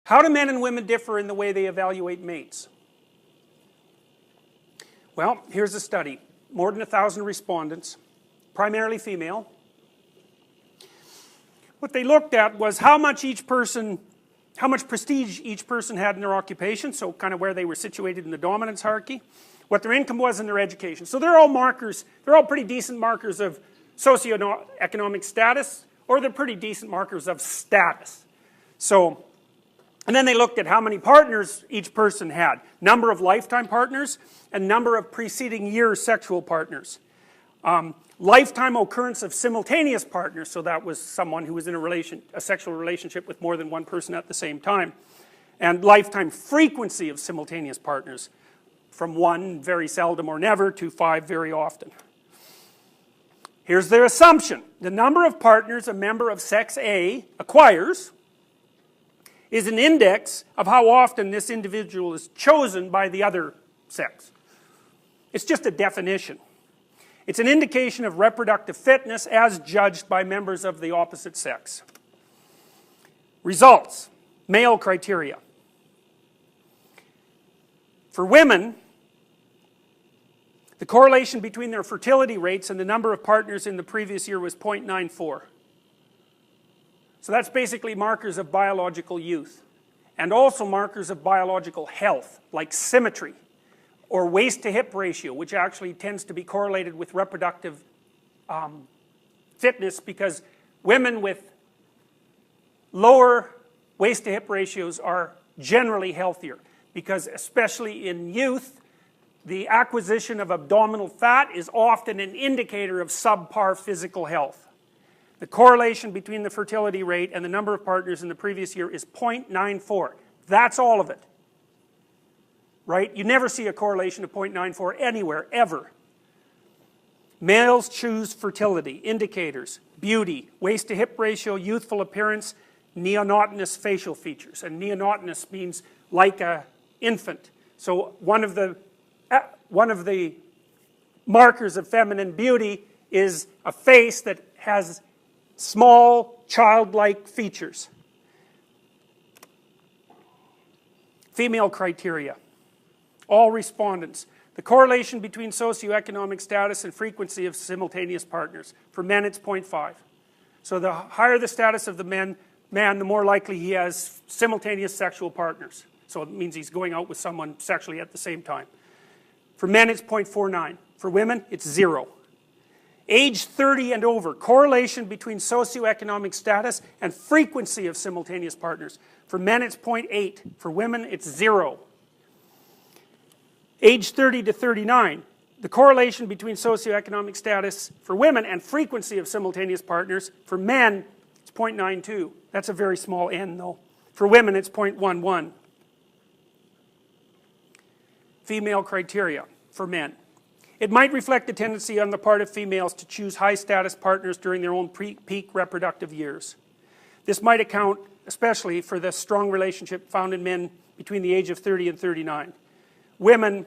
How do men and women differ in the way they evaluate mates? Well, here's a study. More than 1,000 respondents, primarily female. What they looked at was how much prestige each person had in their occupation, so kind of where they were situated in the dominance hierarchy, what their income was and their education. So they're all markers, they're all pretty decent markers of socioeconomic status, or they're pretty decent markers of status. So, and then they looked at how many partners each person had, number of lifetime partners, and number of preceding year sexual partners. Lifetime occurrence of simultaneous partners, so that was someone who was in a sexual relationship with more than one person at the same time. And lifetime frequency of simultaneous partners, from 1 very seldom or never to 5 very often. Here's their assumption. The number of partners a member of sex A acquires is an index of how often this individual is chosen by the other sex. It's just a definition. It's an indication of reproductive fitness as judged by members of the opposite sex. Results. Male criteria. For women, the correlation between their fertility rates and the number of partners in the previous year was 0.94. So that's basically markers of biological youth. And also markers of biological health, like symmetry, or waist to hip ratio, which actually tends to be correlated with reproductive fitness, because women with lower waist to hip ratios are generally healthier, because especially in youth, the acquisition of abdominal fat is often an indicator of subpar physical health. The correlation between the fertility rate and the number of partners in the previous year is 0.94. That's all of it. Right? You never see a correlation of 0.94 anywhere, ever. Males choose fertility, indicators, beauty, waist to hip ratio, youthful appearance, neonatinous facial features. And neonatinous means like an infant. So one of the markers of feminine beauty is a face that has small, childlike features. Female criteria. All respondents. The correlation between socioeconomic status and frequency of simultaneous partners. For men, it's 0.5. So the higher the status of the man, the more likely he has simultaneous sexual partners. So it means he's going out with someone sexually at the same time. For men, it's 0.49. For women, it's 0. Age 30 and over. Correlation between socioeconomic status and frequency of simultaneous partners. For men, it's 0.8. For women, it's 0. Age 30 to 39, the correlation between socioeconomic status for women and frequency of simultaneous partners. For men, it's 0.92. That's a very small n, though. For women, it's 0.11. Female criteria for men. It might reflect a tendency on the part of females to choose high-status partners during their own peak reproductive years. This might account especially for the strong relationship found in men between the age of 30 and 39. Women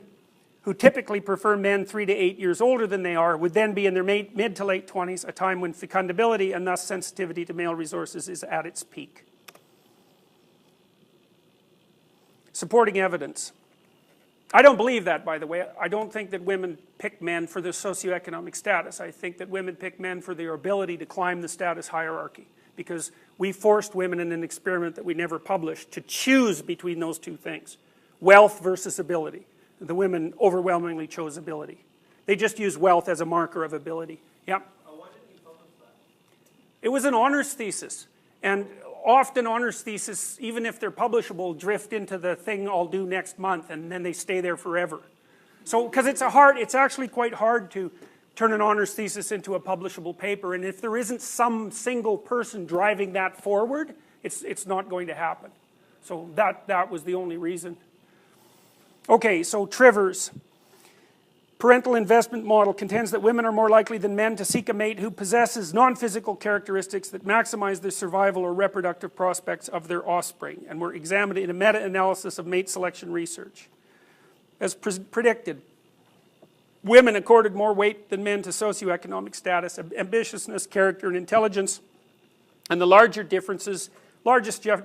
who typically prefer men 3 to 8 years older than they are would then be in their mid to late 20s, a time when fecundability and thus sensitivity to male resources is at its peak. Supporting evidence. I don't believe that, by the way. I don't think that women pick men for their socioeconomic status. I think that women pick men for their ability to climb the status hierarchy, because we forced women in an experiment that we never published to choose between those two things. Wealth versus ability. The women overwhelmingly chose ability. They just used wealth as a marker of ability. Yep. Why didn't you publish that? It was an honors thesis. And often honors theses, even if they're publishable, drift into the thing I'll do next month, and then they stay there forever. So, because it's actually quite hard to turn an honors thesis into a publishable paper, and if there isn't some single person driving that forward, it's not going to happen. So that was the only reason. Okay, so Trivers. Parental investment model contends that women are more likely than men to seek a mate who possesses non-physical characteristics that maximize the survival or reproductive prospects of their offspring, and were examined in a meta-analysis of mate selection research. As predicted, women accorded more weight than men to socioeconomic status, ambitiousness, character, and intelligence, and the largest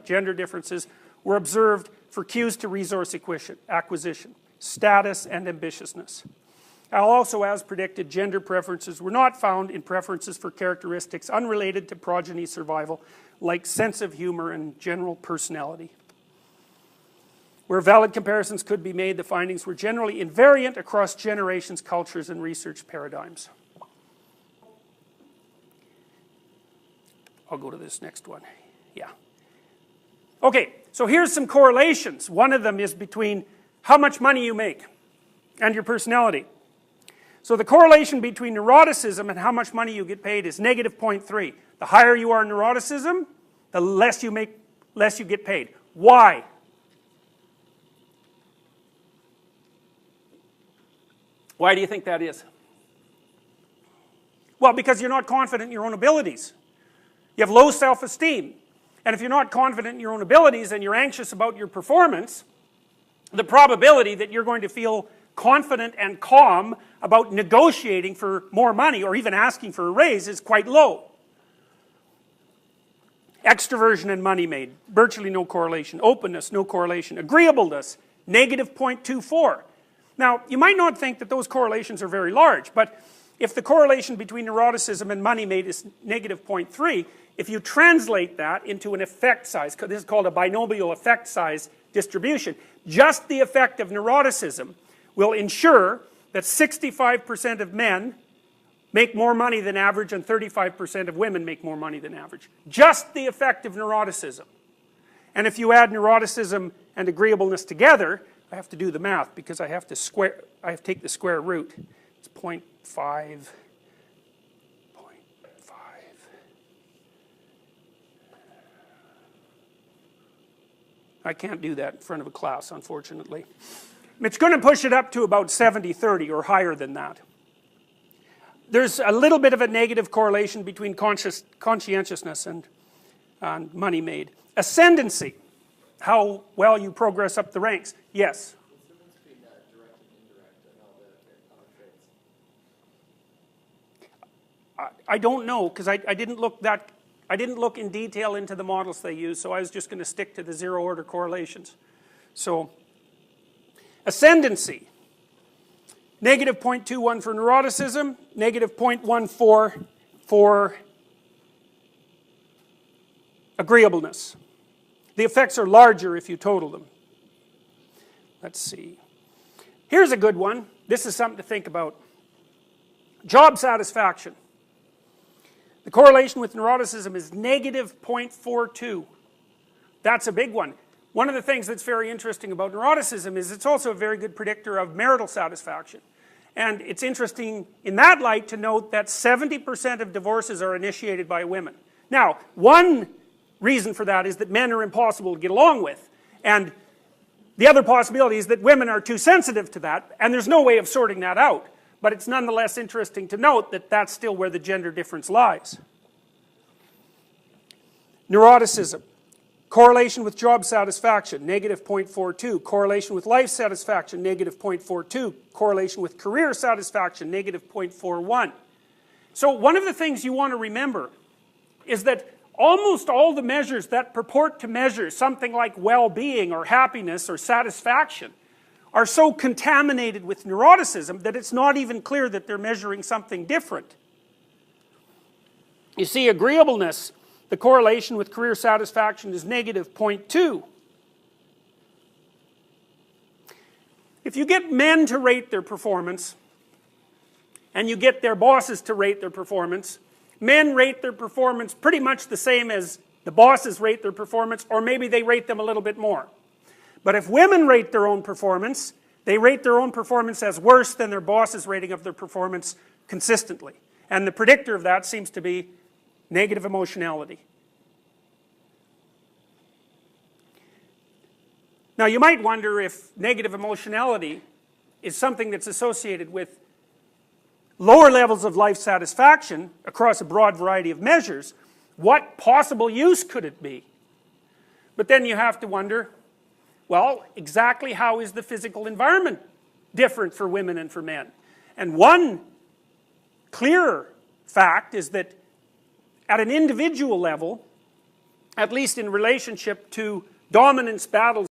gender differences were observed for cues to resource acquisition, status, and ambitiousness. Also, as predicted, gender preferences were not found in preferences for characteristics unrelated to progeny survival, like sense of humor and general personality. Where valid comparisons could be made, the findings were generally invariant across generations, cultures, and research paradigms. I'll go to this next one. Yeah. Okay, so here's some correlations. One of them is between how much money you make and your personality. So the correlation between neuroticism and how much money you get paid is negative 0.3. The higher you are in neuroticism, the less you make, less you get paid. Why? Why do you think that is? Well, because you're not confident in your own abilities. You have low self-esteem. And if you're not confident in your own abilities and you're anxious about your performance, the probability that you're going to feel confident and calm about negotiating for more money or even asking for a raise is quite low. Extroversion and money made, virtually no correlation. Openness, no correlation. Agreeableness, negative 0.24. Now, you might not think that those correlations are very large, but if the correlation between neuroticism and money made is negative 0.3, if you translate that into an effect size, this is called a binomial effect size distribution, just the effect of neuroticism will ensure that 65% of men make more money than average and 35% of women make more money than average. Just the effect of neuroticism. And if you add neuroticism and agreeableness together, I have to do the math because I have to take the square root. It's 0.5. I can't do that in front of a class, unfortunately. It's going to push it up to about 70-30 or higher than that. There's a little bit of a negative correlation between conscientiousness and money made. Ascendancy, how well you progress up the ranks. Yes? I don't know, because I didn't look in detail into the models they use, so I was just going to stick to the zero order correlations. So, ascendancy, negative 0.21 for neuroticism, negative 0.14 for agreeableness. The effects are larger if you total them. Let's see. Here's a good one. This is something to think about. Job satisfaction. The correlation with neuroticism is negative 0.42. That's a big one. One of the things that's very interesting about neuroticism is it's also a very good predictor of marital satisfaction. And it's interesting in that light to note that 70% of divorces are initiated by women. Now, one reason for that is that men are impossible to get along with. And the other possibility is that women are too sensitive to that, and there's no way of sorting that out. But it's nonetheless interesting to note that that's still where the gender difference lies. Neuroticism. Correlation with job satisfaction, negative 0.42. Correlation with life satisfaction, negative 0.42. Correlation with career satisfaction, negative 0.41. So one of the things you want to remember is that almost all the measures that purport to measure something like well-being or happiness or satisfaction are so contaminated with neuroticism that it's not even clear that they're measuring something different. You see, agreeableness, the correlation with career satisfaction is negative 0.2. If you get men to rate their performance, and you get their bosses to rate their performance, men rate their performance pretty much the same as the bosses rate their performance, or maybe they rate them a little bit more. But if women rate their own performance, they rate their own performance as worse than their boss's rating of their performance consistently. And the predictor of that seems to be negative emotionality. Now you might wonder if negative emotionality is something that's associated with lower levels of life satisfaction across a broad variety of measures. What possible use could it be? But then you have to wonder, well, exactly how is the physical environment different for women and for men? And one clear fact is that at an individual level, at least in relationship to dominance battles